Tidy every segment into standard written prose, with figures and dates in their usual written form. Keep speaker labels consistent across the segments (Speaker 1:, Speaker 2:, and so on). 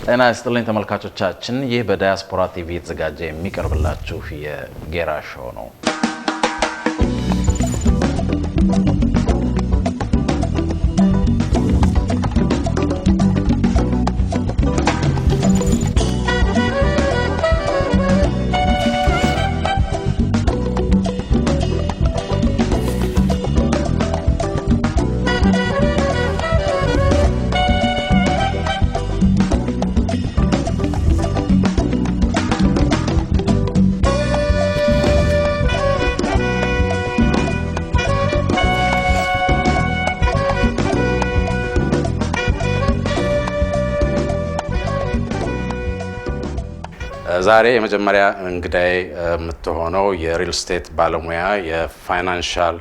Speaker 1: ጤና ይስጥልኝ ተመልካቾቻችን፣ ይህ በዳያስፖራ ቲቪ የተዘጋጀ የሚቀርብላችሁ የጌራ ሾው ነው። ዛሬ የመጀመሪያ እንግዳይ የምትሆነው የሪል ስቴት ባለሙያ የፋይናንሻል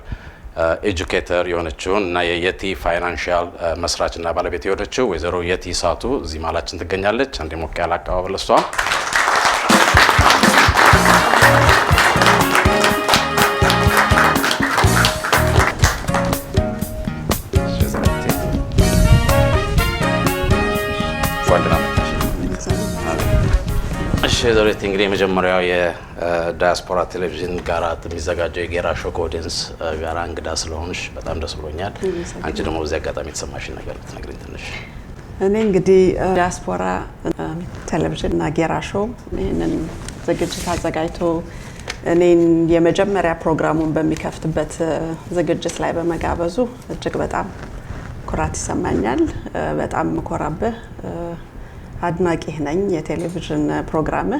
Speaker 1: ኤጁኬተር የሆነችው እና የየቲ ፋይናንሻል መስራችና ባለቤት የሆነችው ወይዘሮ የቲ ሳቱ እዚህ ማላችን ትገኛለች። አንዴ ሞቅ ያለ አቀባበል ለሷ። ሸዘሬት እንግዲህ የመጀመሪያው የዳያስፖራ ቴሌቪዥን ጋራ የሚዘጋጀው የጌራ ሾው ከኦዲየንስ ጋራ እንግዳ ስለሆንሽ በጣም ደስ ብሎኛል። አንቺ ደግሞ በዚህ አጋጣሚ የተሰማሽን ነገር ብትነግሪኝ ትንሽ።
Speaker 2: እኔ እንግዲህ ዳያስፖራ ቴሌቪዥን እና ጌራ ሾው ይሄንን ዝግጅት አዘጋጅቶ እኔን የመጀመሪያ ፕሮግራሙን በሚከፍትበት ዝግጅት ላይ በመጋበዙ እጅግ በጣም ኩራት ይሰማኛል። በጣም መኮራብህ አድናቂህ ነኝ። የቴሌቪዥን ፕሮግራም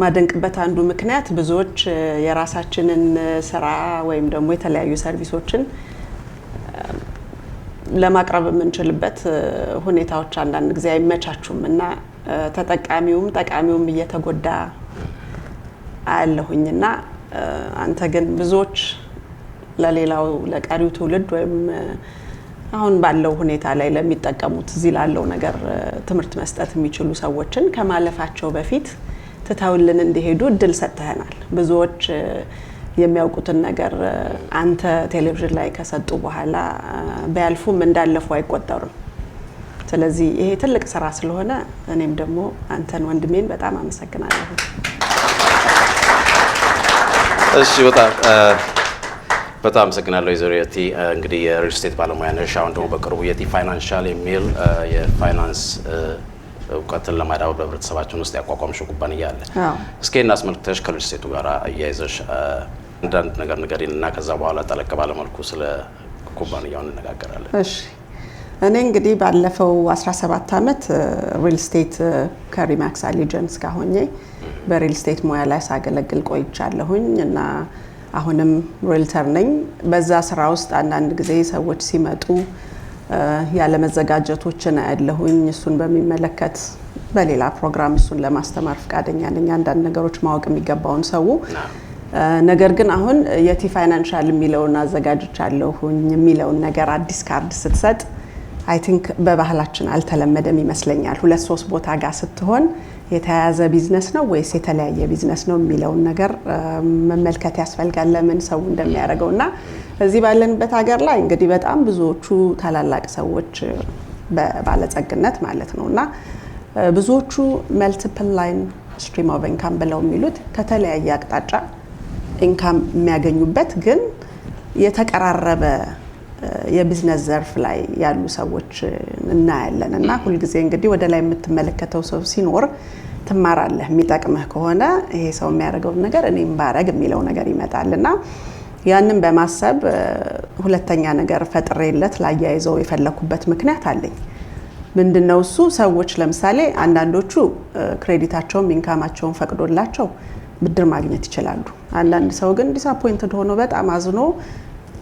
Speaker 2: ማደንቅበት አንዱ ምክንያት ብዙዎች የራሳችንን ስራ ወይም ደግሞ የተለያዩ ሰርቪሶችን ለማቅረብ የምንችልበት ሁኔታዎች አንዳንድ ጊዜ አይመቻቹም እና ተጠቃሚውም ጠቃሚውም እየተጎዳ አያለሁኝና አንተ ግን ብዙዎች ለሌላው ለቀሪው ትውልድ ወይም አሁን ባለው ሁኔታ ላይ ለሚጠቀሙት እዚህ ላለው ነገር ትምህርት መስጠት የሚችሉ ሰዎችን ከማለፋቸው በፊት ትተውልን እንዲሄዱ እድል ሰጥተናል። ብዙዎች የሚያውቁትን ነገር አንተ ቴሌቪዥን ላይ ከሰጡ በኋላ ቢያልፉም እንዳለፉ አይቆጠሩም። ስለዚህ ይሄ ትልቅ ስራ ስለሆነ እኔም ደግሞ አንተን ወንድሜን በጣም አመሰግናለሁ።
Speaker 1: እሺ በጣም አመሰግናለሁ ወይዘሮ የቲ። እንግዲህ የሪል ስቴት ባለሙያ ነሽ። አሁን ደግሞ በቅርቡ የቲ ፋይናንሻል የሚል የፋይናንስ እውቀትን ለማዳበር በህብረተሰባችን ውስጥ ያቋቋምሽው ኩባንያ አለ። እስኪ እናስመልክተሽ ከሪል ስቴቱ ጋር አያይዘሽ አንዳንድ ነገር ንገሪንና ከዛ በኋላ ጠለቅ ባለ መልኩ ስለ ኩባንያው እንነጋገራለን።
Speaker 2: እሺ እኔ እንግዲህ ባለፈው 17 ዓመት ሪል ስቴት ከሪማክስ አሊጀንስ ጋር ሆኜ በሪል ስቴት ሙያ ላይ ሳገለግል ቆይቻለሁኝ እና አሁንም ሪልተር ነኝ። በዛ ስራ ውስጥ አንዳንድ ጊዜ ሰዎች ሲመጡ ያለ መዘጋጀቶችን አያለሁኝ። እሱን በሚመለከት በሌላ ፕሮግራም እሱን ለማስተማር ፈቃደኛ ነኝ፣ አንዳንድ ነገሮች ማወቅ የሚገባውን ሰው። ነገር ግን አሁን የቲ ፋይናንሻል የሚለውን አዘጋጅቻለሁኝ የሚለውን ነገር አዲስ ካርድ ስትሰጥ አይ ቲንክ በባህላችን አልተለመደም ይመስለኛል። 2-3 ቦታ ጋር ስትሆን የተያያዘ ቢዝነስ ነው ወይስ የተለያየ ቢዝነስ ነው የሚለውን ነገር መመልከት ያስፈልጋል፣ ለምን ሰው እንደሚያደርገውና እዚህ ባለንበት ሀገር ላይ እንግዲህ በጣም ብዙዎቹ ታላላቅ ሰዎች በባለጸግነት ማለት ነውና ብዙዎቹ መልቲፕል ላይን ስትሪም ኦፍ ኢንካም ብለው የሚሉት ከተለያየ አቅጣጫ ኢንካም የሚያገኙበት ግን የተቀራረበ የቢዝነስ ዘርፍ ላይ ያሉ ሰዎች እናያለን እና ሁሉ ጊዜ እንግዲህ ወደ ላይ የምትመለከተው ሰው ሲኖር ትማራለህ። የሚጠቅምህ ከሆነ ይሄ ሰው የሚያደርገው ነገር እኔም ባረግ የሚለው ነገር ይመጣልና ያንን በማሰብ ሁለተኛ ነገር ፈጥሬለት ላያይዘው የፈለኩበት ምክንያት አለኝ። ምንድነው እሱ? ሰዎች ለምሳሌ አንዳንዶቹ ክሬዲታቸውን ኢንካማቸውን ፈቅዶላቸው ብድር ማግኘት ይችላሉ። አንዳንድ ሰው ግን ዲስአፖይንትድ ሆኖ በጣም አዝኖ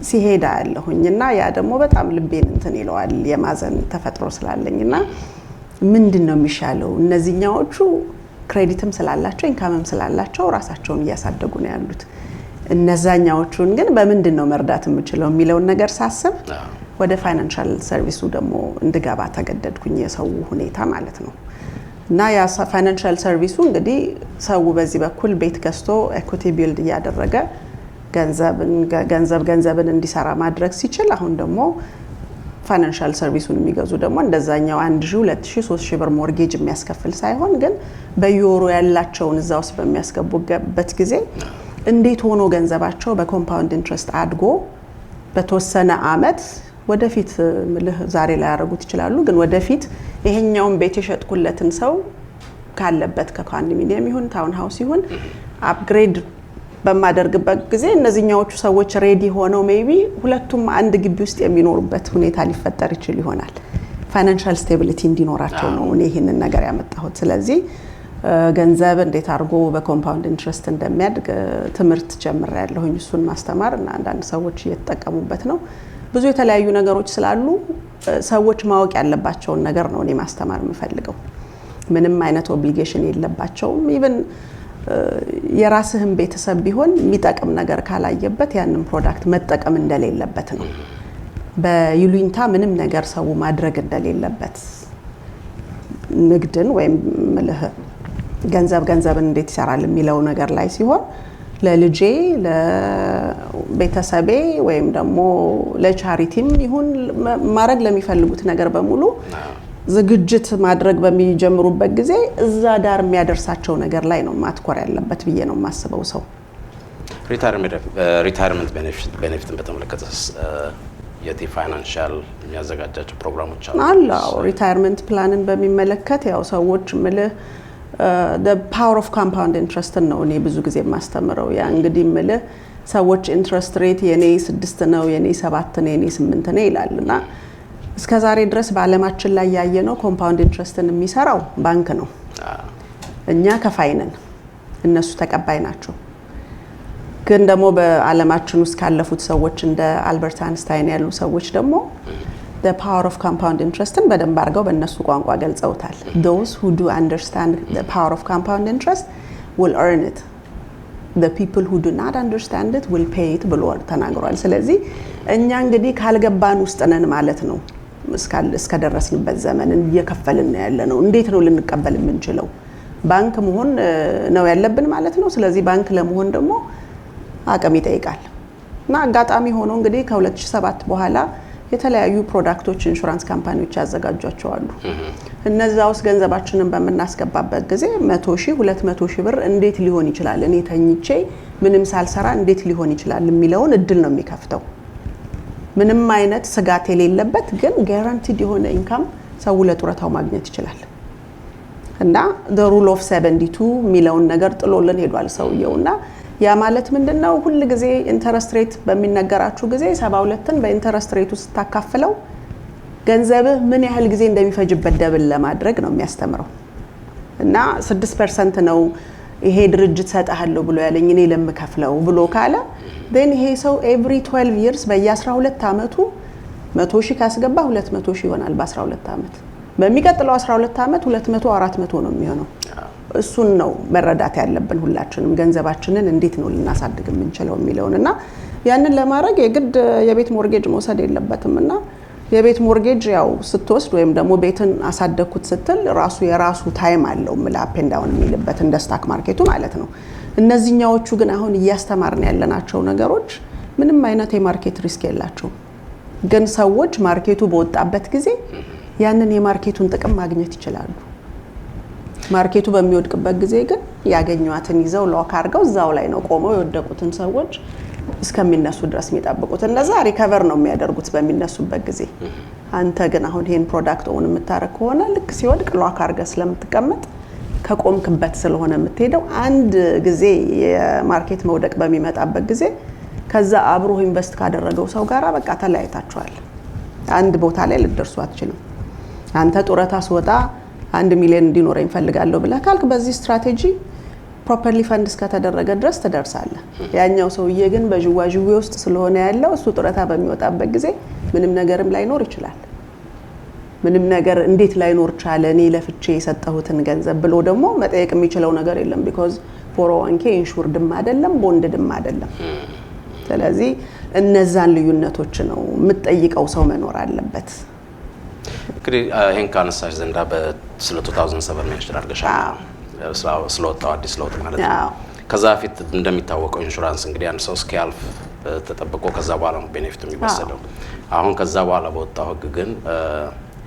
Speaker 2: ሲሄዳ ያለሁኝና ያ ደግሞ በጣም ልቤን እንትን ይለዋል የማዘን ተፈጥሮ ስላለኝና ምንድነው የሚሻለው? እነዚህኛዎቹ ክሬዲትም ስላላቸው ኢንካምም ስላላቸው ራሳቸውን እያሳደጉ ነው ያሉት። እነዛኛዎቹን ግን በምንድነው መርዳት የምችለው የሚለውን ነገር ሳስብ ወደ ፋይናንሻል ሰርቪሱ ደግሞ እንድገባ ተገደድኩኝ። የሰው ሁኔታ ማለት ነው እና ያ ፋይናንሻል ሰርቪሱ እንግዲህ ሰው በዚህ በኩል ቤት ገዝቶ ኢኩዊቲ ቢልድ እያደረገ ገንዘብን እንዲሰራ ማድረግ ሲችል አሁን ደግሞ ፋይናንሻል ሰርቪሱን የሚገዙ ደግሞ እንደዛኛው 1000 2000 3000 ብር ሞርጌጅ የሚያስከፍል ሳይሆን ግን በየወሩ ያላቸውን እዛ ውስጥ በሚያስገቡበት ጊዜ እንዴት ሆኖ ገንዘባቸው በኮምፓውንድ ኢንትረስት አድጎ በተወሰነ አመት ወደፊት ዛሬ ላይ ያደርጉት ይችላሉ ግን ወደፊት ይሄኛውን ቤት የሸጥኩለትን ሰው ካለበት ከኮንዶሚኒየም ይሁን ታውን ሃውስ ይሁን አፕግሬድ በማደርግበት ጊዜ እነዚህኛዎቹ ሰዎች ሬዲ ሆነው ሜቢ ሁለቱም አንድ ግቢ ውስጥ የሚኖሩበት ሁኔታ ሊፈጠር ይችል ይሆናል ፋይናንሻል ስቴቢሊቲ እንዲኖራቸው ነው እኔ ይሄንን ነገር ያመጣሁት ስለዚህ ገንዘብ እንዴት አድርጎ በኮምፓውንድ ኢንትረስት እንደሚያድግ ትምህርት ጀምሬያለሁኝ እሱን ማስተማር እና አንዳንድ ሰዎች እየተጠቀሙበት ነው ብዙ የተለያዩ ነገሮች ስላሉ ሰዎች ማወቅ ያለባቸውን ነገር ነው እኔ ማስተማር የምፈልገው ምንም አይነት ኦብሊጌሽን የለባቸውም ኢቭን የራስህን ቤተሰብ ቢሆን የሚጠቅም ነገር ካላየበት ያንን ፕሮዳክት መጠቀም እንደሌለበት ነው በይሉኝታ ምንም ነገር ሰው ማድረግ እንደሌለበት ንግድን ወይም ገንዘብን እንዴት ይሰራል የሚለው ነገር ላይ ሲሆን ለልጄ ለቤተሰቤ ወይም ደግሞ ለቻሪቲም ይሁን ማድረግ ለሚፈልጉት ነገር በሙሉ ዝግጅት ማድረግ በሚጀምሩበት ጊዜ እዛ ዳር የሚያደርሳቸው ነገር ላይ ነው ማትኮር ያለበት ብዬ ነው ማስበው ሰው
Speaker 1: ሪታየርመንት ቤኔፊትን በተመለከተ የቲ ፋይናንሻል የሚያዘጋጃቸው ፕሮግራሞች
Speaker 2: አሉ ሪታየርመንት ፕላንን በሚመለከት ያው ሰዎች the power of compound interest ነው እኔ ብዙ ጊዜ ማስተምረው ያ እንግዲህ ሰዎች ኢንትረስት ሬት የኔ 6 ነው የኔ 7 ነው የኔ 8 ነው ይላልና እስከ ዛሬ ድረስ በአለማችን ላይ ያየነው ኮምፓውንድ ኢንትረስትን የሚሰራው ባንክ ነው እኛ ከፋይ ነን እነሱ ተቀባይ ናቸው ግን ደግሞ በአለማችን ውስጥ ካለፉት ሰዎች እንደ አልበርት አንስታይን ያሉ ሰዎች ደግሞ the power of compound interest በደንብ አድርገው በእነሱ ቋንቋ ገልጸውታል those who do understand the power of compound interest will earn it the people who do not understand it will pay it ብሎ ተናግሯል ስለዚህ እኛ እንግዲህ ካልገባን ውስጥ ነን ማለት ነው እስከደረስንበት ዘመን እየከፈልን ያለ ነው እንዴት ነው ልንቀበል የምንችለው ባንክ መሆን ነው ያለብን ማለት ነው ስለዚህ ባንክ ለመሆን ደግሞ አቅም ይጠይቃል እና አጋጣሚ ሆኖ እንግዲህ ከ2007 በኋላ የተለያዩ ፕሮዳክቶች ኢንሹራንስ ካምፓኒዎች ያዘጋጇቸው አሉ እነዛ ውስጥ ገንዘባችንን በመናስገባበት ጊዜ 100,000 200,000 ብር እንዴት ሊሆን ይችላል እኔ ተኝቼ ምንም ሳልሰራ እንዴት ሊሆን ይችላል የሚለውን እድል ነው የሚከፍተው ምንም አይነት ስጋት የሌለበት ግን ጋራንቲድ የሆነ ኢንካም ሰው ለጡረታው ማግኘት ይችላል እና the rule of 72 የሚለውን ነገር ጥሎልን ሄዷል ሰውየውና ያ ማለት ምንድነው ሁሉ ጊዜ ኢንተረስት ሬት በሚነገራችሁ ጊዜ 72ን በኢንተረስት ሬት ውስጥ ታካፍለው ገንዘብህ ምን ያህል ጊዜ እንደሚፈጅበት ደብል ለማድረግ ነው የሚያስተምረው እና 6% ነው ይሄ ድርጅት ሰጣለሁ ብሎ ያለኝ እኔ ለምከፍለው ብሎ ካለ then ይሄ ሰው every 12 years በየ12 አመቱ 100,000 ካስገባ 200,000 ይሆናል በ12 አመት በሚቀጥለው 12 አመት 200 400 ነው የሚሆነው እሱን ነው መረዳት ያለብን ሁላችንም ገንዘባችንን እንዴት ነው ልናሳድግ የምንችለው የሚለውንና ያንን ለማድረግ የግድ የቤት ሞርጌጅ መውሰድ የለበትምና የቤት ሞርጌጅ ያው ስትወስድ ወይም ደግሞ ቤትን አሳደግኩት ስትል የራሱ ታይም አለው አፕ ኤንድ ዳውን የሚልበት እንደ ስታክ ማርኬቱ ማለት ነው እነዚህኛዎቹ ግን አሁን እያስተማርን ያለናቸው ነገሮች ምንም አይነት የማርኬት ሪስክ የላቸው ግን ሰዎች ማርኬቱ በወጣበት ጊዜ ያንን የማርኬቱን ጥቅም ማግኘት ይችላሉ ማርኬቱ በሚወድቅበት ጊዜ ግን ያገኙአትን ይዘው ሎክ አድርገው እዛው ላይ ነው ቆመው የወደቁትን ሰዎች እስከሚነሱ ድረስ የሚጠብቁት እንደዛ ሪከቨር ነው የሚያደርጉት በሚነሱበት ጊዜ አንተ ግን አሁን ይሄን ፕሮዳክት ኦን የምታረክ ሆነ ልክ ሲወድቅ ሎክ አድርገህ ስለምትቀመጥ ከቆምክበት ስለሆነ የምትሄደው አንድ ጊዜ የማርኬት መውደቅ በሚመጣበት ጊዜ ከዛ አብሮ ኢንቨስት ካደረገው ሰው ጋራ በቃ ተለያይታችኋል አንድ ቦታ ላይ ልትደርሱ አትችሉም አንተ ጡረታ ስወጣ 1 ሚሊዮን እንዲኖረኝ ፈልጋለሁ ብለህ ካልክ በዚህ ስትራቴጂ ፕሮፐርሊ ፈንድ እስከተደረገ ድረስ ትደርሳለህ ያኛው ሰውዬ ግን በጅዋጅዌ ውስጥ ስለሆነ ያለው እሱ ጡረታ በሚወጣበት ጊዜ ምንም ነገርም ላይኖር ይችላል ምንም ነገር እንዴት ላይኖር ቻለ እኔ ለፍቼ የሰጠሁትን ገንዘብ ብሎ ደግሞ መጠየቅ የሚችለው ነገር የለም because 401k ኢንሹርድም አይደለም ቦንድድም አይደለም ስለዚህ እነዛን ልዩነቶች ነው የምትጠይቀው ሰው መኖር አለበት
Speaker 1: እንግዲህ ይሄን ካነሳሽ ዘንዳ በስለ 2007 ሜንሽን አድርገሻል ስለወጣው አዲስ ለውጥ ማለት ነው ከዛ ፊት እንደሚታወቀው ኢንሹራንስ እንግዲህ አንድ ሰው እስኪያልፍ ተጠብቆ ከዛ በኋላ ነው ቤኔፊቱ የሚወሰደው። አሁን ከዛ በኋላ በወጣው ህግ ግን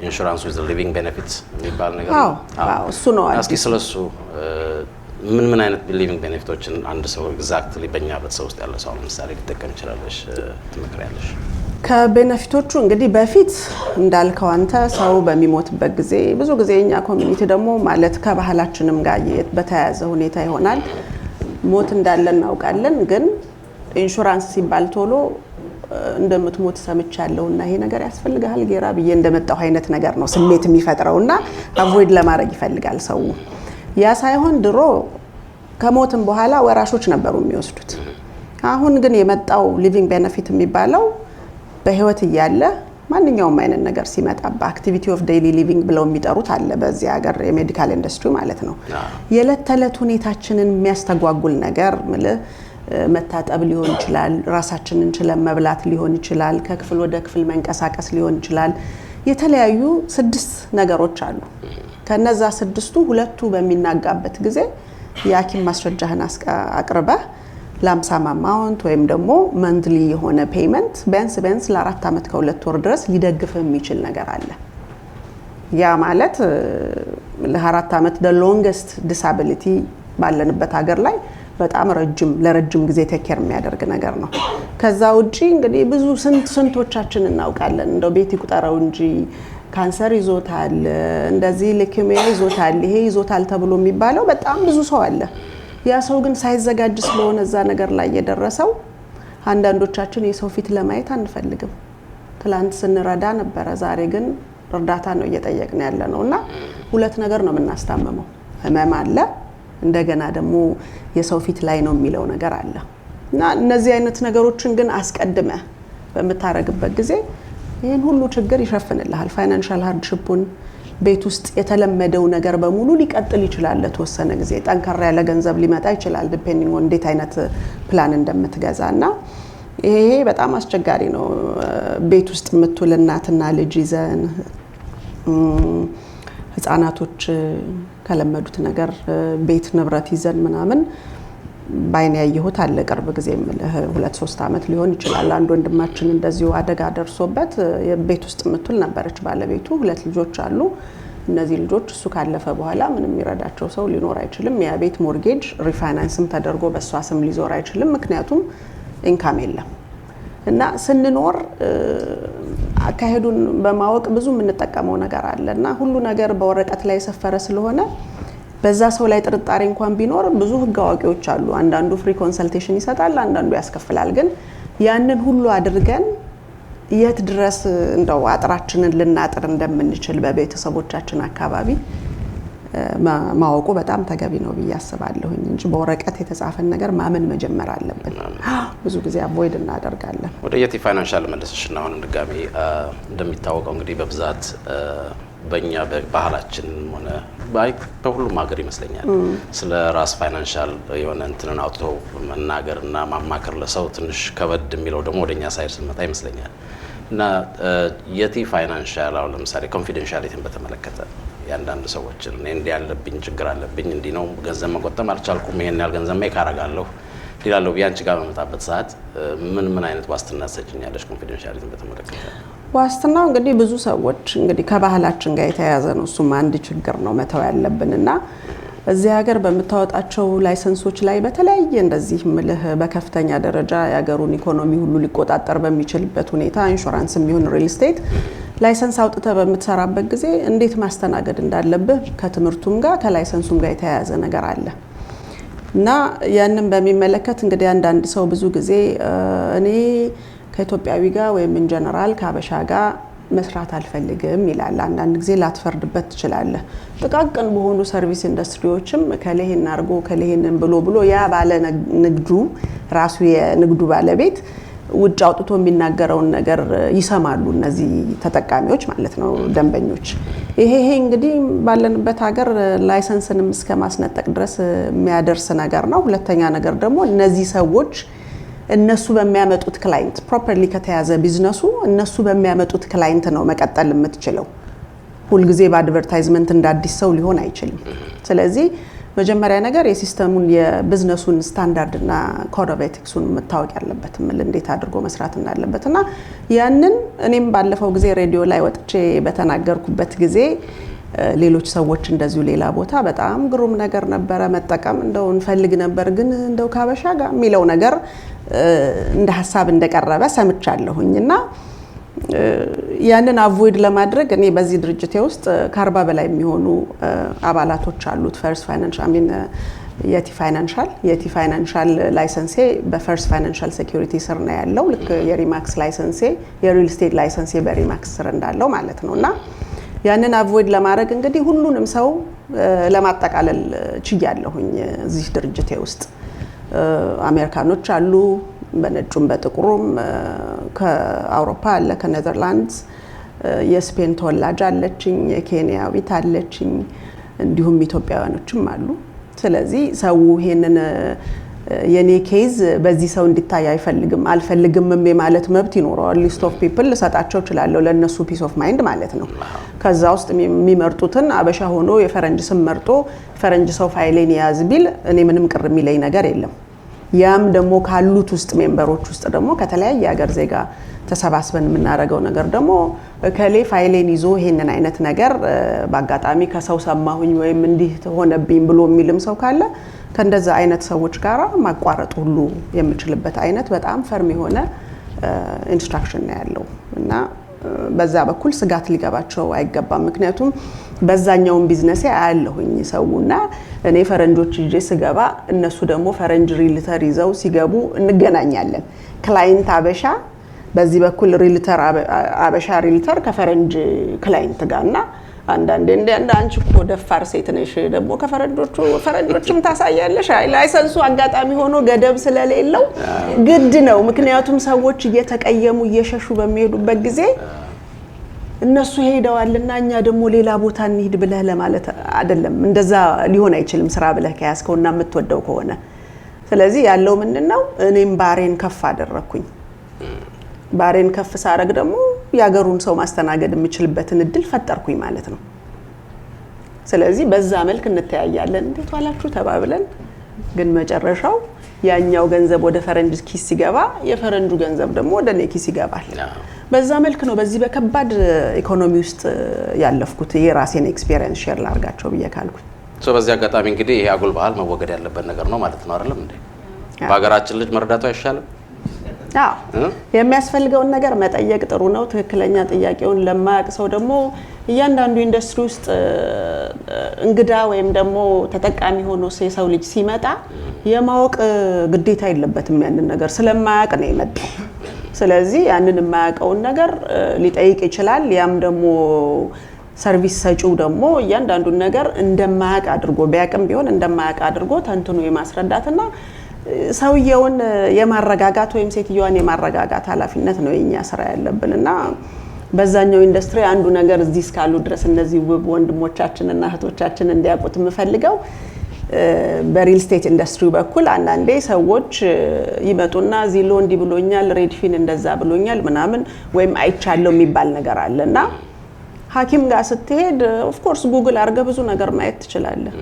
Speaker 1: ኢንሹራንስ ዊዝ ሊቪንግ ቤኔፊት የሚባል ነገር ነው።
Speaker 2: እሱ ነው።
Speaker 1: እስኪ ስለሱ ምን አይነት ሊቪንግ ቤኔፊቶችን አንድ ሰው ኤግዛክትሊ በእኛ ቤተሰብ ውስጥ ያለ ሰው ለምሳሌ ሊጠቀም ይችላልሽ ትመክሪያለሽ?
Speaker 2: ከቤኔፊቶቹ እንግዲህ በፊት እንዳልከው አንተ ሰው በሚሞትበት ጊዜ ብዙ ጊዜ የኛ ኮሚኒቲ ደግሞ ማለት ከባህላችንም ጋር በተያያዘ ሁኔታ ይሆናል ሞት እንዳለ እናውቃለን፣ ግን ኢንሹራንስ ሲባል ቶሎ እንደምትሞት ሰምቻለሁና ይሄ ነገር ያስፈልጋል ጌራ ብዬ እንደመጣው አይነት ነገር ነው ስሜት የሚፈጥረውና አቮይድ ለማድረግ ይፈልጋል ሰው። ያ ሳይሆን ድሮ ከሞትም በኋላ ወራሾች ነበሩ የሚወስዱት። አሁን ግን የመጣው ሊቪንግ ቤኔፊት የሚባለው በህይወት እያለ ማንኛውም አይነት ነገር ሲመጣ በአክቲቪቲ ኦፍ ዴይሊ ሊቪንግ ብለው የሚጠሩት አለ በዚህ ሀገር የሜዲካል ኢንዱስትሪ ማለት ነው። የዕለት ተዕለት ሁኔታችንን የሚያስተጓጉል ነገር መታጠብ ሊሆን ይችላል፣ ራሳችንን ችለን መብላት ሊሆን ይችላል፣ ከክፍል ወደ ክፍል መንቀሳቀስ ሊሆን ይችላል። የተለያዩ 6 ነገሮች አሉ። ከነዛ 6ቱ 2ቱ በሚናጋበት ጊዜ የሐኪም ማስረጃህን አቅርበህ ላምሳም አማውንት ወይም ደግሞ መንትሊ የሆነ ፔይመንት ቢያንስ ለ4 ዓመት ከ2 ወር ድረስ ሊደግፍ የሚችል ነገር አለ። ያ ማለት ለ4 ዓመት the longest disability ባለንበት ሀገር ላይ በጣም ለረጅም ጊዜ ቴኬር የሚያደርግ ነገር ነው። ከዛ ውጪ እንግዲህ ብዙ ስንቶቻችን እናውቃለን እንደው ቤት ይቁጠረው እንጂ ካንሰር ይዞታል፣ እንደዚህ ሌኬሚያ ይዞታል፣ ይሄ ይዞታል ተብሎ የሚባለው በጣም ብዙ ሰው አለ። ያ ሰው ግን ሳይዘጋጅ ስለሆነ እዛ ነገር ላይ የደረሰው አንዳንዶቻችን የሰው ፊት ለማየት አንፈልግም። ትላንት ስንረዳ ነበረ፣ ዛሬ ግን እርዳታ ነው እየጠየቅን ያለ ነውና 2 ነገር ነው የምናስታምመው። ህመም አለ፣ እንደገና ደግሞ የሰው ፊት ላይ ነው የሚለው ነገር አለ። እና እነዚህ አይነት ነገሮችን ግን አስቀድመ በመታረግበት ጊዜ ይሄን ሁሉ ችግር ይሸፍንልሃል። ፋይናንሻል ሃርድሺፑን ቤት ውስጥ የተለመደው ነገር በሙሉ ሊቀጥል ይችላል። ለተወሰነ ጊዜ ጠንከራ ያለ ገንዘብ ሊመጣ ይችላል ዲፔንዲንግ ኦን እንዴት አይነት ፕላን እንደምትገዛና ይሄ በጣም አስቸጋሪ ነው። ቤት ውስጥ የምትውል እናትና ልጅ ይዘን ህፃናቶች ከለመዱት ነገር ቤት ንብረት ይዘን ምናምን ባይኔ ያየሁት አለ። ቅርብ ጊዜ 2-3 ዓመት ሊሆን ይችላል። አንድ ወንድማችን እንደዚሁ አደጋ ደርሶበት ቤት ውስጥ የምትውል ነበረች ባለቤቱ፣ 2 ልጆች አሉ። እነዚህ ልጆች እሱ ካለፈ በኋላ ምንም የሚረዳቸው ሰው ሊኖር አይችልም። ያ ቤት ሞርጌጅ ሪፋይናንስም ተደርጎ በሷ ስም ሊዞር አይችልም፣ ምክንያቱም ኢንካም የለም። እና ስንኖር አካሄዱን በማወቅ ብዙ የምንጠቀመው ነገር አለና ሁሉ ነገር በወረቀት ላይ የሰፈረ ስለሆነ በዛ ሰው ላይ ጥርጣሬ እንኳን ቢኖር ብዙ ህግ አዋቂዎች አሉ። አንዳንዱ ፍሪ ኮንሰልቴሽን ይሰጣል፣ አንዳንዱ ያስከፍላል። ግን ያንን ሁሉ አድርገን የት ድረስ እንደው አጥራችንን ልናጥር እንደምንችል በቤተሰቦቻችን አካባቢ ማወቁ በጣም ተገቢ ነው ብዬ አስባለሁኝ እንጂ በወረቀት የተጻፈን ነገር ማመን መጀመር አለብን። ብዙ ጊዜ አቮይድ እናደርጋለን። ወደ
Speaker 1: የቲ ፋይናንሻል መለሰሽና አሁን ድጋሚ እንደሚታወቀው እንግዲህ በብዛት በእኛ በባህላችን ሆነ በሁሉም ሀገር ይመስለኛል ስለ ራስ ፋይናንሻል የሆነ እንትንን አውጥቶ መናገርና ማማከር ለሰው ትንሽ ከበድ የሚለው ደግሞ ወደኛ ሳይድ ስንመጣ ይመስለኛል። እና የቲ ፋይናንሻል አሁን ለምሳሌ ኮንፊደንሻሊቲን በተመለከተ ያንዳንድ ሰዎችን እኔ እንዲህ ያለብኝ ችግር አለብኝ፣ እንዲህ ነው ገንዘብ መቆጠብ አልቻልኩም፣ ይሄን ያህል ገንዘብ ሜክ አደርጋለሁ ይላሉ። ቢያንቺ ጋር በመጣበት ሰዓት ምን አይነት ዋስትና ሰጭኛለሽ ኮንፊደንሻሊቲን በተመለከተ?
Speaker 2: ዋስትናው እንግዲህ ብዙ ሰዎች እንግዲህ ከባህላችን ጋር የተያያዘ ነው። እሱም አንድ ችግር ነው መተው ያለብንና እዚህ ሀገር በመታወጣቸው ላይሰንሶች ላይ በተለያየ እንደዚህ ምልህ በከፍተኛ ደረጃ የሀገሩን ኢኮኖሚ ሁሉ ሊቆጣጠር በሚችልበት ሁኔታ ኢንሹራንስም ቢሆን ሪል ስቴት ላይሰንስ አውጥተህ በምትሰራበት ጊዜ እንዴት ማስተናገድ እንዳለብህ ከትምህርቱም ጋር ከላይሰንሱም ጋር የተያያዘ ነገር አለ እና ያንን በሚመለከት እንግዲህ አንዳንድ ሰው ብዙ ጊዜ እኔ ከኢትዮጵያዊ ጋር ወይም ኢን ጀነራል ከአበሻ ጋር መስራት አልፈልግም ይላል። አንዳንድ ጊዜ ላትፈርድበት ትችላለህ። ጥቃቅን በሆኑ ሰርቪስ ኢንዱስትሪዎችም ከለሄን አርጎ ከለሄንን ብሎ ያ ባለ ንግዱ ራሱ የንግዱ ባለቤት ውጭ አውጥቶ የሚናገረውን ነገር ይሰማሉ እነዚህ ተጠቃሚዎች ማለት ነው ደንበኞች። ይሄ እንግዲህ ባለንበት ሀገር ላይሰንስንም እስከ ማስነጠቅ ድረስ የሚያደርስ ነገር ነው። ሁለተኛ ነገር ደግሞ እነዚህ ሰዎች እነሱ በሚያመጡት ክላይንት ፕሮፐርሊ ከተያዘ ቢዝነሱ እነሱ በሚያመጡት ክላይንት ነው መቀጠል የምትችለው። ሁሉ ጊዜ በአድቨርታይዝመንት እንደ አዲስ ሰው ሊሆን አይችልም። ስለዚህ መጀመሪያ ነገር የሲስተሙን የቢዝነሱን ስታንዳርድና ኮድ ኦፍ ኤቲክሱን መታወቅ ያለበት እንዴት አድርጎ መስራት እንዳለበትና ያንን እኔም ባለፈው ጊዜ ሬዲዮ ላይ ወጥቼ በተናገርኩበት ጊዜ ሌሎች ሰዎች እንደዚሁ ሌላ ቦታ በጣም ግሩም ነገር ነበረ መጠቀም እንደው እንፈልግ ነበር ግን እንደው ካበሻ ጋር የሚለው ነገር እንደ ሐሳብ እንደቀረበ ሰምቻለሁኝና ያንን አቮይድ ለማድረግ እኔ በዚህ ድርጅቴ ውስጥ ከ40 በላይ የሚሆኑ አባላቶች አሉት። ፈርስት ፋይናንሻል የቲ ፋይናንሻል ላይሰንሴ በፈርስት ፋይናንሻል ሴኩሪቲ ስር ነው ያለው። ልክ የሪማክስ ላይሰንሴ የሪል ስቴት ላይሰንሴ በሪማክስ ስር እንዳለው ማለት ነውና ያንን አቮይድ ለማድረግ እንግዲህ ሁሉንም ሰው ለማጠቃለል ችያለሁኝ። እዚህ ድርጅቴ ውስጥ አሜሪካኖች አሉ፣ በነጩም በጥቁሩም፣ ከአውሮፓ አለ፣ ከኔዘርላንድስ የስፔን ተወላጅ አለችኝ፣ የኬንያዊት አለችኝ፣ እንዲሁም ኢትዮጵያውያኖችም አሉ። ስለዚህ ሰው ይሄንን የኔ ኬዝ በዚህ ሰው እንዲታይ አልፈልግም ማለት መብት ይኖረዋል። ሊስት ኦፍ ፒፕል ልሰጣቸው እችላለሁ ለነሱ ፒስ ኦፍ ማይንድ ማለት ነው። ከዛ ውስጥ የሚመርጡትን አበሻ ሆኖ የፈረንጅ ስም መርጦ ፈረንጅ ሰው ፋይሌን ያዝ ቢል እኔ ምንም ቅር የሚለኝ ነገር የለም። ያም ደግሞ ካሉት ውስጥ ሜምበሮች ውስጥ ደግሞ ከተለያየ ሀገር ዜጋ ተሰባስበን የምናደርገው ነገር ደግሞ ከሌ ፋይሌን ይዞ ይሄንን አይነት ነገር በአጋጣሚ ከሰው ሰማሁኝ ወይም እንዲህ ሆነብኝ ብሎ የሚልም ሰው ካለ ከእንደዛ አይነት ሰዎች ጋር ማቋረጥ ሁሉ የምችልበት አይነት በጣም ፈርም የሆነ ኢንስትራክሽን ነው ያለው እና በዛ በኩል ስጋት ሊገባቸው አይገባም። ምክንያቱም በዛኛው ቢዝነስ አያለሁኝ ሰውና እኔ ፈረንጆች ይዤ ስገባ እነሱ ደግሞ ፈረንጅ ሪልተር ይዘው ሲገቡ እንገናኛለን። ክላይንት አበሻ በዚህ በኩል ሪልተር አበሻ ሪልተር ከፈረንጅ ክላይንት ጋርና አንዳንዴ እንደ አንቺ እኮ ደፋር ሴት ነሽ ደግሞ ፈረንጆችም ታሳያለሽ። ላይሰንሱ አጋጣሚ ሆኖ ገደብ ስለሌለው ግድ ነው። ምክንያቱም ሰዎች እየተቀየሙ እየሸሹ በሚሄዱበት ጊዜ እነሱ ሄደዋልና እኛ ደግሞ ሌላ ቦታ እንሂድ ብለህ ለማለት አይደለም። እንደዛ ሊሆን አይችልም ስራ ብለህ ከያዝከውና የምትወደው ከሆነ። ስለዚህ ያለው ምንድነው እኔም ባሬን ከፍ አደረኩኝ። ባሬን ከፍ ሳረግ ደግሞ ያገሩን ሰው ማስተናገድ የምችልበትን እድል ፈጠርኩኝ ማለት ነው። ስለዚህ በዛ መልክ እንተያያለን። እንዴት ዋላችሁ ተባብለን ግን መጨረሻው ያኛው ገንዘብ ወደ ፈረንጅ ኪስ ሲገባ የፈረንጁ ገንዘብ ደግሞ ወደ እኔ ኪስ ይገባል። በዛ መልክ ነው በዚህ በከባድ ኢኮኖሚ ውስጥ ያለፍኩት። የራሴን ኤክስፒሪየንስ ሼር ላርጋቸው ብዬ ካልኩኝ
Speaker 1: በዚህ አጋጣሚ እንግዲህ ይሄ አጉል ባህል መወገድ ያለበት ነገር ነው ማለት ነው አይደለም እንዴ? በሀገራችን ልጅ መርዳቱ አይሻልም?
Speaker 2: የሚያስፈልገውን ነገር መጠየቅ ጥሩ ነው። ትክክለኛ ጥያቄውን ለማያውቅ ሰው ደግሞ እያንዳንዱ ኢንዱስትሪ ውስጥ እንግዳ ወይም ደግሞ ተጠቃሚ ሆኖ የሰው ልጅ ሲመጣ የማወቅ ግዴታ የለበትም። ያንን ነገር ስለማያውቅ ነው የመጣው። ስለዚህ ያንን የማያውቀውን ነገር ሊጠይቅ ይችላል። ያም ደግሞ ሰርቪስ ሰጪው ደግሞ እያንዳንዱን ነገር እንደማያውቅ አድርጎ ቢያውቅም ቢሆን እንደማያውቅ አድርጎ ተንትኖ የማስረዳትና ሰውየውን የማረጋጋት ወይም ሴትዮዋን የማረጋጋት ኃላፊነት ነው የኛ ስራ ያለብንና በዛኛው ኢንዱስትሪ አንዱ ነገር እዚህ እስካሉ ድረስ እነዚህ ውብ ወንድሞቻችንና እህቶቻችን እንዲያውቁት የምፈልገው በሪል ስቴት ኢንዱስትሪ በኩል አንዳንዴ ሰዎች ይመጡና ዚሎ እንዲ ብሎኛል፣ ሬድፊን እንደዛ ብሎኛል ምናምን ወይም አይቻለው የሚባል ነገር አለና ሐኪም ጋር ስትሄድ ኦፍ ኮርስ ጉግል አርገ ብዙ ነገር ማየት ትችላለህ።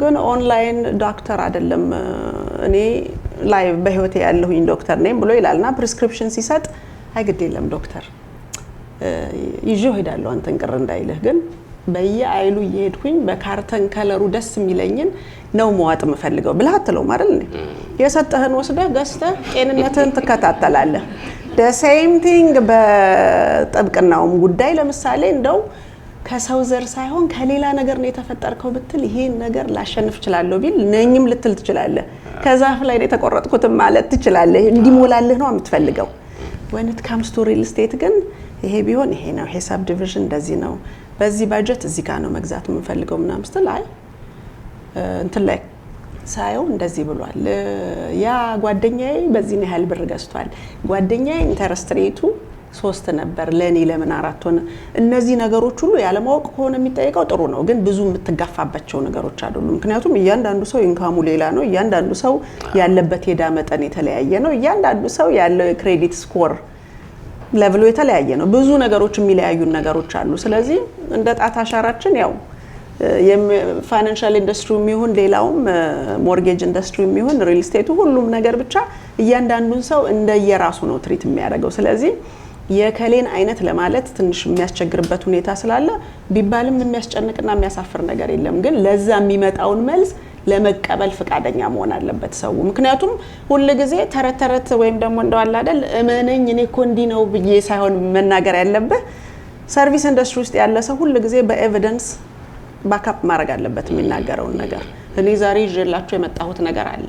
Speaker 2: ግን ኦንላይን ዶክተር አይደለም እኔ ላይ በህይወት ያለሁኝ ዶክተር ነኝ ብሎ ይላልና ፕሪስክሪፕሽን ሲሰጥ አይግድ የለም ዶክተር ይዤው ሄዳለሁ አንተን ቅር እንዳይልህ ግን በየአይሉ እየሄድኩኝ በካርተን ከለሩ ደስ የሚለኝን ነው መዋጥ የምፈልገው ብለህ አትለውም አይደል? የሰጠህን ወስደህ ገዝተህ ጤንነትህን ትከታተላለህ። the same thing በጥብቅናውም ጉዳይ ለምሳሌ እንደው ከሰው ዘር ሳይሆን ከሌላ ነገር ነው የተፈጠርከው ብትል ይሄን ነገር ላሸንፍ እችላለሁ ቢል ነኝም ልትል ትችላለህ። ከዛፍ ላይ ነው የተቆረጥኩት ማለት ትችላለህ። እንዲሞላልህ ነው የምትፈልገው። when it comes to real estate ግን ይሄ ቢሆን ይሄ ነው፣ ይሄ ሰብ ዲቪዥን እንደዚህ ነው፣ በዚህ ባጀት እዚህ ጋር ነው መግዛት የምንፈልገው ምናምን ስትል አይ እንትን ላይ ሳይው እንደዚህ ብሏል፣ ያ ጓደኛዬ በዚህ ነው ያህል ብር ገዝቷል፣ ጓደኛዬ ኢንተረስት ሬቱ 3 ነበር ለኔ ለምን 4 ሆነ። እነዚህ ነገሮች ሁሉ ያለማወቅ ሆነ የሚጠይቀው ጥሩ ነው፣ ግን ብዙ የምትጋፋባቸው ነገሮች አይደሉም። ምክንያቱም እያንዳንዱ ሰው ኢንካሙ ሌላ ነው፣ እያንዳንዱ ሰው ያለበት የዕዳ መጠን የተለያየ ነው፣ እያንዳንዱ ሰው ያለው የክሬዲት ስኮር ሌቭሉ የተለያየ ነው። ብዙ ነገሮች የሚለያዩ ነገሮች አሉ። ስለዚህ እንደ ጣት አሻራችን ያው የፋይናንሻል ኢንዱስትሪ የሚሆን ሌላውም ሞርጌጅ ኢንዱስትሪ የሚሆን ሪል ስቴቱ ሁሉም ነገር ብቻ እያንዳንዱን ሰው እንደየራሱ ነው ትሪት የሚያደርገው። ስለዚህ የከሌን አይነት ለማለት ትንሽ የሚያስቸግርበት ሁኔታ ስላለ ቢባልም የሚያስጨንቅና የሚያሳፍር ነገር የለም። ግን ለዛ የሚመጣውን መልስ ለመቀበል ፍቃደኛ መሆን አለበት ሰው። ምክንያቱም ሁሉ ጊዜ ተረተረት ወይም ደግሞ እንደዋላ አይደል እመነኝ እኔ እኮ እንዲህ ነው ብዬ ሳይሆን መናገር ያለበት ሰርቪስ ኢንዱስትሪ ውስጥ ያለ ሰው ሁሉ ጊዜ በኤቪደንስ ባካፕ ማድረግ አለበት የሚናገረውን ነገር። እኔ ዛሬ ይዤላችሁ የመጣሁት ነገር አለ፣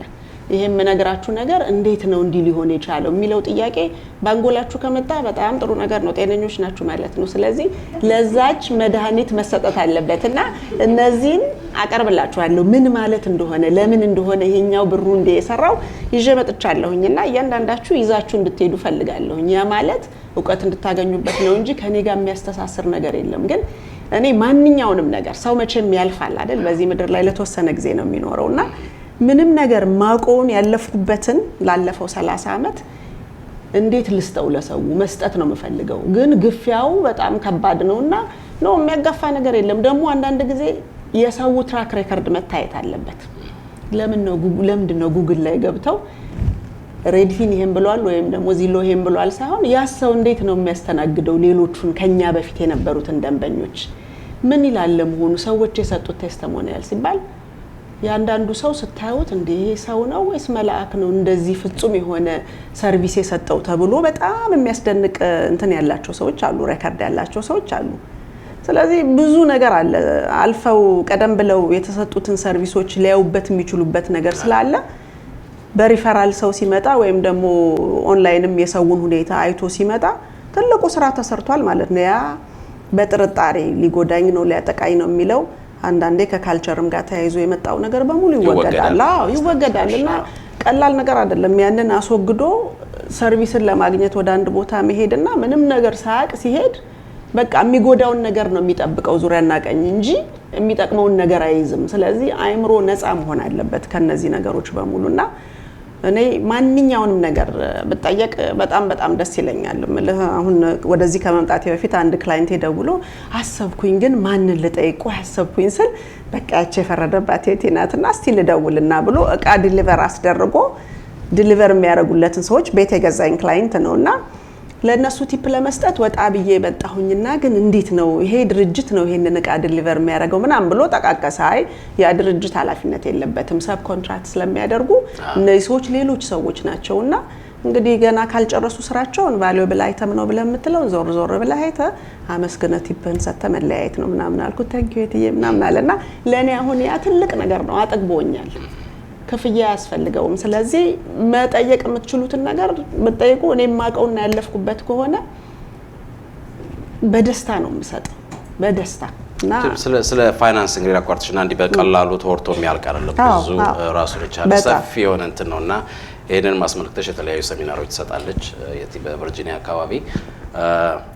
Speaker 2: ይሄ የምነግራችሁ ነገር እንዴት ነው እንዲህ ሊሆን የቻለው የሚለው ጥያቄ ባንጎላችሁ ከመጣ በጣም ጥሩ ነገር ነው፣ ጤነኞች ናችሁ ማለት ነው። ስለዚህ ለዛች መድኃኒት መሰጠት አለበትና እነዚህን አቀርብላችኋለሁ ምን ማለት እንደሆነ ለምን እንደሆነ ይሄኛው ብሩ እንደ የሰራው ይዤ መጥቻለሁኝና እያንዳንዳችሁ ይዛችሁ እንድትሄዱ ፈልጋለሁኝ። ያ ማለት እውቀት እንድታገኙበት ነው እንጂ ከኔ ጋር የሚያስተሳስር ነገር የለም። ግን እኔ ማንኛውንም ነገር ሰው መቼም ያልፋል አይደል፣ በዚህ ምድር ላይ ለተወሰነ ጊዜ ነው የሚኖረውና ምንም ነገር ማቆን ያለፍኩበትን ላለፈው 30 አመት እንዴት ልስጠው ለሰው መስጠት ነው የምፈልገው። ግን ግፊያው በጣም ከባድ ነውና ነው የሚያጋፋ ነገር የለም። ደግሞ አንዳንድ ጊዜ የሰው ትራክ ሬከርድ መታየት አለበት። ለምንድን ነው ጉግል ላይ ገብተው ሬድፊን ይሄን ብሏል ወይም ደግሞ ዚሎ ይሄን ብሏል ሳይሆን ያሰው እንዴት ነው የሚያስተናግደው ሌሎቹን ከኛ በፊት የነበሩትን ደንበኞች ምን ይላል ለመሆኑ ሰዎች የሰጡት ቴስቲሞኒያል ሲባል ያንዳንዱ ሰው ስታዩት እንዴ ሰው ነው ወይስ መልአክ ነው እንደዚህ ፍጹም የሆነ ሰርቪስ የሰጠው ተብሎ በጣም የሚያስደንቅ እንትን ያላቸው ሰዎች አሉ፣ ሬከርድ ያላቸው ሰዎች አሉ። ስለዚህ ብዙ ነገር አለ አልፈው ቀደም ብለው የተሰጡትን ሰርቪሶች ሊያዩበት የሚችሉበት ነገር ስላለ በሪፈራል ሰው ሲመጣ ወይም ደግሞ ኦንላይንም የሰውን ሁኔታ አይቶ ሲመጣ ትልቁ ስራ ተሰርቷል ማለት ነው። ያ በጥርጣሬ ሊጎዳኝ ነው ሊያጠቃኝ ነው የሚለው አንዳንዴ ከካልቸርም ጋር ተያይዞ የመጣው ነገር በሙሉ ይወገዳል። ይወገዳልና ቀላል ነገር አይደለም። ያንን አስወግዶ ሰርቪስን ለማግኘት ወደ አንድ ቦታ መሄድና ምንም ነገር ሳያቅ ሲሄድ በቃ የሚጎዳውን ነገር ነው የሚጠብቀው ዙሪያና ቀኝ እንጂ የሚጠቅመውን ነገር አይይዝም። ስለዚህ አይምሮ ነፃ መሆን አለበት ከነዚህ ነገሮች በሙሉና እኔ ማንኛውንም ነገር ብጠየቅ በጣም ደስ ይለኛል። አሁን ወደዚህ ከመምጣቴ በፊት አንድ ክላይንት ደውሎ አሰብኩኝ ግን ማን ልጠይቅ አሰብኩኝ ስል በቃ ያቺ የፈረደባት የቴናትና እስቲ ልደውልና ብሎ እቃ ዲሊቨር አስደርጎ ዲሊቨር የሚያደርጉለትን ሰዎች ቤት የገዛኝ ክላይንት ነውና ለነሱ ቲፕ ለመስጠት ወጣ ብዬ መጣሁኝና ግን እንዴት ነው ይሄ ድርጅት ነው ይሄንን እቃ ዲሊቨር የሚያደርገው ምናምን ብሎ ተቃቀሰ። አይ ያ ድርጅት ኃላፊነት የለበትም ሰብ ኮንትራክት ስለሚያደርጉ እነዚህ ሰዎች ሌሎች ሰዎች ናቸውና እንግዲህ ገና ካልጨረሱ ስራቸውን ቫልዩብል አይተም ነው ብለ የምትለው ዞር ብለ አይተ አመስግነ ቲፕን ሰተ መለያየት ነው ምናምን አልኩት። ታንኪዩ እትዬ ምናምን አለና ለኔ አሁን ያ ትልቅ ነገር ነው፣ አጠግቦኛል። ከፍያ ያስፈልገውም። ስለዚህ መጠየቅ የምትችሉትን ነገር መጠየቁ እኔ ማቀውና ያለፍኩበት ከሆነ በደስታ ነው የምሰጠው በደስታና
Speaker 1: ስለ ፋይናንስ እንግዲህ አቋርጥሽና እንዲ በቀላሉ ተወርቶ የሚያልቅ አይደለም። ብዙ ራሱ የቻለ ሰፊ የሆነ እንትን ነውና ይሄንን ማስመልከተሽ የተለያዩ ሴሚናሮች ትሰጣለች በቨርጂኒያ አካባቢ።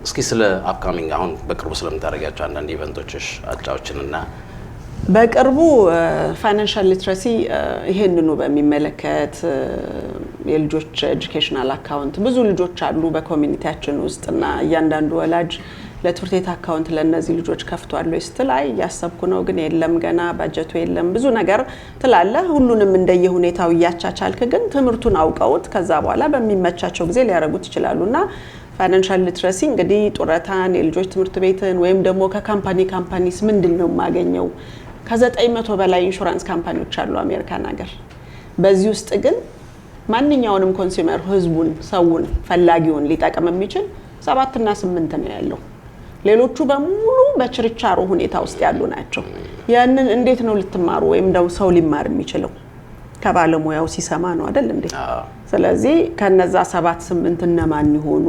Speaker 1: እስኪ ስለ አፕካሚንግ አሁን በቅርቡ ስለምታደርጊያቸው አንዳንድ ኢቨንቶችሽ አጫዎችንና
Speaker 2: በቅርቡ ፋይናንሻል ሊትረሲ ይሄንኑ በሚመለከት የልጆች ኤጁኬሽናል አካውንት ብዙ ልጆች አሉ በኮሚኒቲያችን ውስጥና እያንዳንዱ ወላጅ ለትምህርት ቤት አካውንት ለነዚህ ልጆች ከፍቷል ወይስ ትላይ ያሰብኩ ነው ግን የለም ገና ባጀቱ የለም ብዙ ነገር ትላለ። ሁሉንም እንደየሁኔታው ያቻቻልክ ግን ትምህርቱን አውቀውት ከዛ በኋላ በሚመቻቸው ጊዜ ሊያረጉት ይችላሉና ፋይናንሻል ሊትረሲ እንግዲህ ጡረታን የልጆች ትምህርት ቤትን ወይም ደግሞ ከካምፓኒስ ምንድነው ማገኘው ከ900 በላይ ኢንሹራንስ ካምፓኒዎች አሉ አሜሪካን ሀገር። በዚህ ውስጥ ግን ማንኛውንም ኮንሱመር ህዝቡን ሰውን ፈላጊውን ሊጠቅም የሚችል 7 እና 8 ነው ያለው። ሌሎቹ በሙሉ በችርቻሮ ሁኔታ ውስጥ ያሉ ናቸው። ያንን እንዴት ነው ልትማሩ ወይም ደግሞ ሰው ሊማር የሚችለው ከባለሙያው ሲሰማ ነው አይደል እንዴ? ስለዚህ ከነዛ 7 8 እነማን ይሆኑ?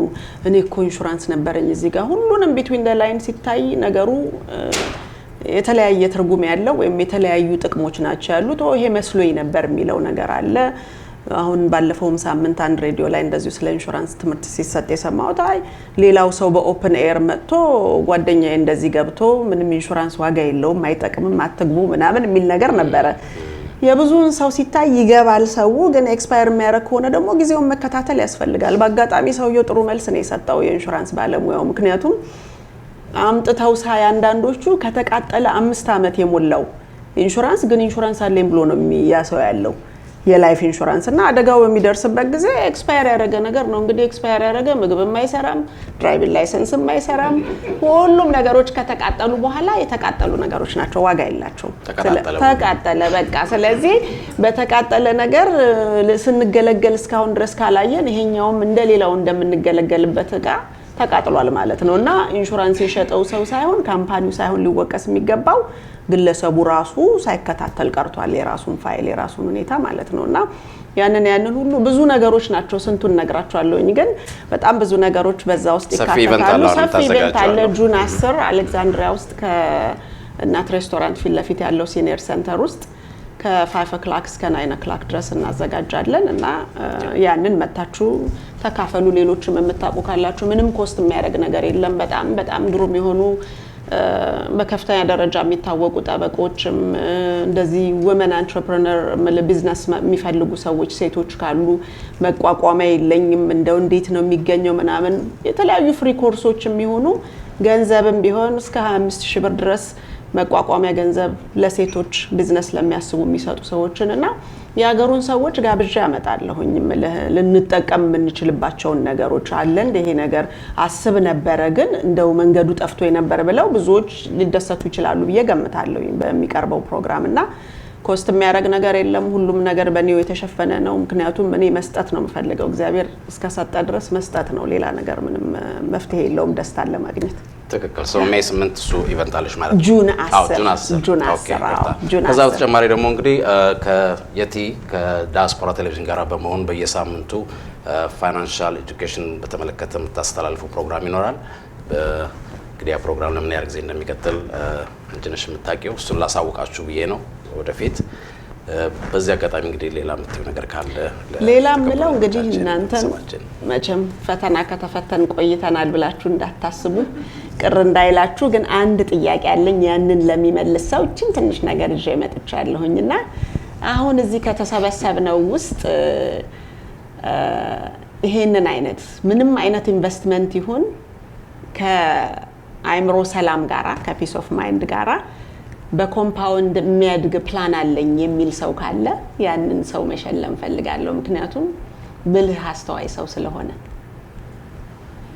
Speaker 2: እኔ እኮ ኢንሹራንስ ነበረኝ እዚህ ጋር ሁሉንም ቢትዊን ዘ ላይን ሲታይ ነገሩ የተለያየ ትርጉም ያለው ወይም የተለያዩ ጥቅሞች ናቸው ያሉት። ይሄ መስሎኝ ነበር የሚለው ነገር አለ። አሁን ባለፈውም ሳምንት አንድ ሬዲዮ ላይ እንደዚሁ ስለ ኢንሹራንስ ትምህርት ሲሰጥ የሰማሁት አይ ሌላው ሰው በኦፕን ኤር መጥቶ ጓደኛዬ እንደዚህ ገብቶ ምንም ኢንሹራንስ ዋጋ የለውም አይጠቅምም አትግቡ ምናምን የሚል ነገር ነበረ። የብዙውን ሰው ሲታይ ይገባል ሰው ግን ኤክስፓየር የሚያደርግ ሆነ ደግሞ ጊዜውን መከታተል ያስፈልጋል። በአጋጣሚ ሰውየው ጥሩ መልስ ነው የሰጠው የኢንሹራንስ ባለሙያው። ምክንያቱም አምጥተው ሳይ አንዳንዶቹ ከተቃጠለ 5 አመት የሞላው ኢንሹራንስ ግን ኢንሹራንስ አለኝ ብሎ ነው የሚያሰው ያለው የላይፍ ኢንሹራንስ እና አደጋው በሚደርስበት ጊዜ ኤክስፓየር ያደረገ ነገር ነው እንግዲህ ኤክስፓየር ያደረገ ምግብም አይሰራም ድራይቪንግ ላይሰንስም አይሰራም ሁሉም ነገሮች ከተቃጠሉ በኋላ የተቃጠሉ ነገሮች ናቸው ዋጋ የላቸውም ተቃጠለ በቃ ስለዚህ በተቃጠለ ነገር ስንገለገል እስካሁን ድረስ ካላየን ይሄኛውም እንደሌላው እንደምንገለገልበት እቃ ተቃጥሏል ማለት ነውና ኢንሹራንስ የሸጠው ሰው ሳይሆን ካምፓኒው ሳይሆን ሊወቀስ የሚገባው ግለሰቡ ራሱ ሳይከታተል ቀርቷል የራሱን ፋይል የራሱን ሁኔታ ማለት ነውና ያንን ሁሉ ብዙ ነገሮች ናቸው ስንቱን ነግራቸዋለሁኝ ግን በጣም ብዙ ነገሮች በዛ ውስጥ ይካተታሉ ሰፊ ኢቨንት አለ ጁን 10 አሌክሳንድሪያ ውስጥ ከእናት ሬስቶራንት ፊት ለፊት ያለው ሲኒየር ሴንተር ውስጥ ከ5 o'clock እስከ 9 o'clock ድረስ እናዘጋጃለን እና ያንን መታችሁ ተካፈሉ ሌሎችም የምታውቁ ካላችሁ ምንም ኮስት የሚያደርግ ነገር የለም በጣም ድሩም የሆኑ በከፍተኛ ደረጃ የሚታወቁ ጠበቆችም እንደዚህ women entrepreneur ቢዝነስ የሚፈልጉ ሰዎች ሴቶች ካሉ መቋቋሚያ የለኝም እንደው እንዴት ነው የሚገኘው ምናምን የተለያዩ ፍሪ ኮርሶች የሚሆኑ ገንዘብም ቢሆን እስከ 25000 ብር ድረስ መቋቋሚያ ገንዘብ ለሴቶች ቢዝነስ ለሚያስቡ የሚሰጡ ሰዎችንና ያገሩን ሰዎች ጋብዣ ያመጣለሁኝ ልንጠቀም የምንችልባቸው ነገሮች አለ እንደ ይሄ ነገር አስብ ነበር ግን እንደው መንገዱ ጠፍቶ የነበር ብለው ብዙዎች ሊደሰቱ ይችላሉ በየገምታለሁ በሚቀርበው ፕሮግራም እና ኮስት የሚያደርግ ነገር የለም ሁሉም ነገር በኔው የተሸፈነ ነው ምክንያቱም እኔ መስጠት ነው የምፈልገው እግዚአብሔር እስከሰጠ ድረስ መስጠት ነው ሌላ ነገር ምንም መፍትሄ የለውም ደስታ ለማግኘት
Speaker 1: ትክክል ሰው ሜይ 8 ሱ ኢቨንት አለሽ ማለት ነው
Speaker 2: ጁን 10
Speaker 1: ከዛ በተጨማሪ ደግሞ እንግዲህ ከየቲ ከዳያስፖራ ቴሌቪዥን ጋር በመሆን በየሳምንቱ ፋይናንሻል ኤጁኬሽን በተመለከተ የምታስተላልፉ ፕሮግራም ይኖራል እንግዲህ ያ ፕሮግራም ለምን ያህል ጊዜ እንደሚቀጥል እንጅነሽ የምታውቂው እሱን ላሳውቃችሁ ብዬ ነው ወደፊት በዚህ አጋጣሚ እንግዲህ ሌላ የምትይው ነገር ካለ
Speaker 2: ሌላ ምለው እንግዲህ እናንተን መቼም ፈተና ከተፈተን ቆይተናል ብላችሁ እንዳታስቡ ቅር እንዳይላችሁ ግን አንድ ጥያቄ አለኝ ያንን ለሚመልስ ሰው እቺን ትንሽ ነገር ይዤ መጥቻለሁኝና አሁን እዚህ ከተሰበሰብነው ውስጥ ይሄንን አይነት ምንም አይነት ኢንቨስትመንት ይሁን ከአይምሮ ሰላም ጋራ ከፒስ ኦፍ ማይንድ ጋራ በኮምፓውንድ የሚያድግ ፕላን አለኝ የሚል ሰው ካለ ያንን ሰው መሸለም ፈልጋለሁ ምክንያቱም ብልህ አስተዋይ ሰው ስለሆነ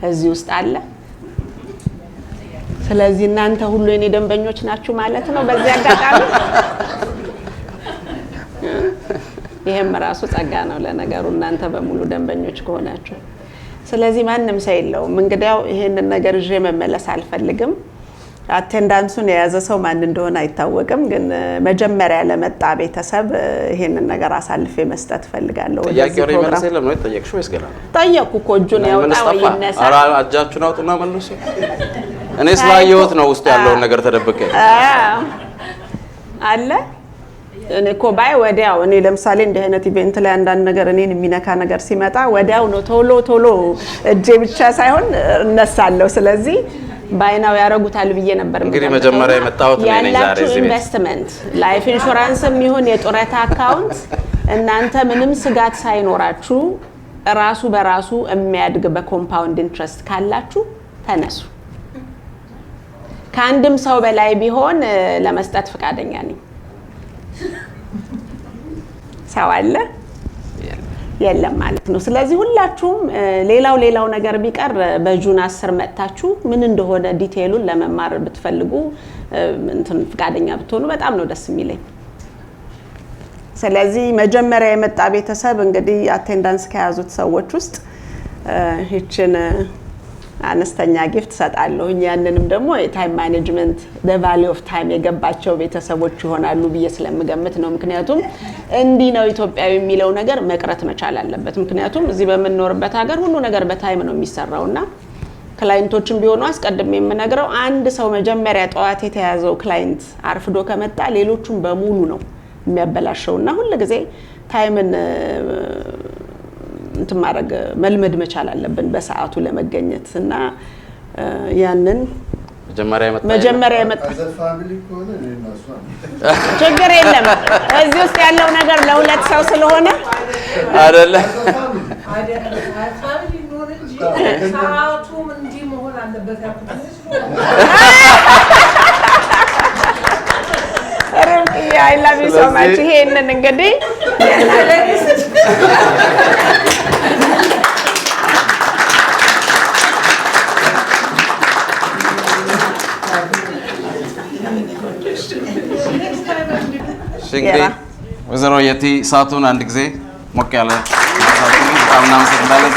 Speaker 2: እዚህ ውስጥ አለ ስለዚህ እናንተ ሁሉ የኔ ደንበኞች ናችሁ ማለት ነው በዚህ አጋጣሚ ይሄም ራሱ ጸጋ ነው ለነገሩ እናንተ በሙሉ ደንበኞች ከሆናችሁ ስለዚህ ማንንም ሰው የለውም እንግዲያው ይሄንን ነገር ይዤ መመለስ አልፈልግም አቴንዳንሱን የያዘ ሰው ማን እንደሆነ አይታወቅም ግን መጀመሪያ ለመጣ ቤተሰብ ይሄንን ነገር አሳልፌ መስጠት ፈልጋለሁ
Speaker 1: ወደዚህ ፕሮግራም ነው የተጠየቅሽው ወይስ ገና
Speaker 2: ጠየቁ እኮ እጁን ያወጣው ይነሳ
Speaker 1: አጃችሁን አውጡና መልሱ እኔ ስላየሁት ነው ውስጥ ያለውን ነገር ተደብቀ አለ እኔ እኮ ባይ ወዲያው እኔ ለምሳሌ እንደ አይነት ኢቨንት ላይ አንዳንድ ነገር እኔን የሚነካ ነገር ሲመጣ ወዲያው ነው ቶሎ እጄ ብቻ ሳይሆን እነሳለሁ ስለዚህ ባይናው ያረጉታል ብዬ ነበር እንግዲህ መጀመሪያ የመጣሁት እኔ ነኝ ዛሬ እዚህ
Speaker 2: ኢንቨስትመንት ላይፍ ኢንሹራንስም ይሁን የጡረታ አካውንት እናንተ ምንም ስጋት ሳይኖራችሁ ራሱ በራሱ የሚያድግ በኮምፓውንድ ኢንትረስት ካላችሁ ተነሱ ከአንድም ሰው በላይ ቢሆን ለመስጠት ፈቃደኛ ነኝ ሰው አለ የለም ማለት ነው ስለዚህ ሁላችሁም ሌላው ነገር ቢቀር በጁን 10 መጣችሁ ምን እንደሆነ ዲቴይሉን ለመማር ብትፈልጉ እንትን ፈቃደኛ ብትሆኑ በጣም ነው ደስ የሚለኝ ስለዚህ መጀመሪያ የመጣ ቤተሰብ እንግዲህ አቴንዳንስ ከያዙት ሰዎች ውስጥ እቺን አነስተኛ ጊፍት ሰጣለሁ ያንንም ደግሞ የታይም ማኔጅመንት the value of time የገባቸው ቤተሰቦች ይሆናሉ ብዬ ስለምገምት ነው ምክንያቱም እንዲህ ነው ኢትዮጵያዊ የሚለው ነገር መቅረት መቻል አለበት ምክንያቱም እዚህ በመኖርበት ሀገር ሁሉ ነገር በታይም ነው የሚሰራውና ክላይንቶችም ቢሆኑ አስቀድሜ የምነግረው አንድ ሰው መጀመሪያ ጠዋት የተያዘው ክላይንት አርፍዶ ከመጣ ሌሎቹም በሙሉ ነው የሚያበላሸውና ሁሉ ጊዜ ታይምን እንትን ማድረግ መልመድ መቻል አለብን በሰዓቱ ለመገኘትና ያንን መጀመሪያ የመጣ
Speaker 3: ፋሚሊ ኮነ እነሱ
Speaker 2: ችግር የለም እዚህ ውስጥ ያለው ነገር ለሁለት ሰው ስለሆነ
Speaker 1: አይደለ
Speaker 4: ፋሚሊ ኖር እንጂ ሰዓቱም እንዲህ መሆን አለበት ያልኩት
Speaker 2: I love you so much. ይሄንን እንግዲህ
Speaker 1: እንግዲህ ወይዘሮ የቲ ሰዓቱን አንድ ጊዜ ሞቅ ያለ በጣም እናመሰግናለን።